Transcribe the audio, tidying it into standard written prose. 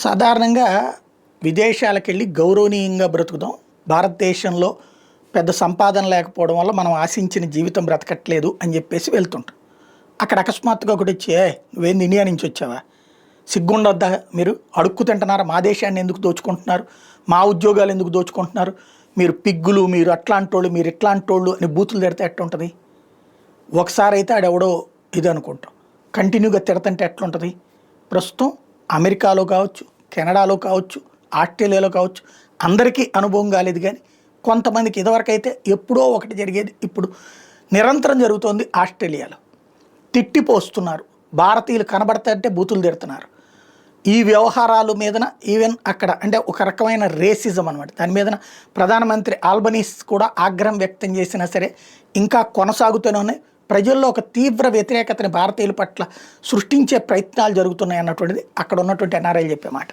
సాధారణంగా విదేశాలకెళ్ళి గౌరవనీయంగా బ్రతుకుదాం. భారతదేశంలో పెద్ద సంపాదన లేకపోవడం వల్ల మనం ఆశించిన జీవితం బ్రతకట్లేదు అని చెప్పేసి వెళ్తుంటాం. అక్కడ అకస్మాత్తుగా ఒకటొచ్చి నువ్వేంది ఇండియా నుంచి వచ్చావా? సిగ్గుండొద్దా మీరు? అడుక్కు తింటున్నారా? మా దేశాన్ని ఎందుకు దోచుకుంటున్నారు? మా ఉద్యోగాలు ఎందుకు దోచుకుంటున్నారు? మీరు పిగ్గులు, మీరు అట్లాంటోళ్ళు, మీరు ఇట్లాంటోళ్ళు అని బూతులు తిడితే ఎట్లుంటుంది? ఒకసారి అయితే ఆడెవడో ఇది అనుకుంటాం. కంటిన్యూగా తిడతంటే ఎట్లుంటుంది? ప్రస్తుతం అమెరికాలో కావచ్చు, కెనడాలో కావచ్చు, ఆస్ట్రేలియాలో కావచ్చు, అందరికీ అనుభవం కాలేదు. కానీ కొంతమందికి ఇదివరకైతే ఎప్పుడో ఒకటి జరిగేది, ఇప్పుడు నిరంతరం జరుగుతోంది. ఆస్ట్రేలియాలో తిట్టిపోస్తున్నారు, భారతీయులు కనబడతాయంటే బూతులు తిడుతున్నారు. ఈ వ్యవహారాల మీదన ఈవెన్ అక్కడ అంటే ఒక రకమైన రేసిజం అనమాట. దాని మీదన ప్రధానమంత్రి ఆల్బనీస్ కూడా ఆగ్రహం వ్యక్తం చేసినా సరే ఇంకా కొనసాగుతూనే ఉన్నాయి. ప్రజల్లో ఒక తీవ్ర వ్యతిరేకతని భారతీయుల పట్ల సృష్టించే ప్రయత్నాలు జరుగుతున్నాయి అన్నటువంటిది అక్కడ ఉన్నటువంటి ఎన్ఆర్ఐలు చెప్పే మాట.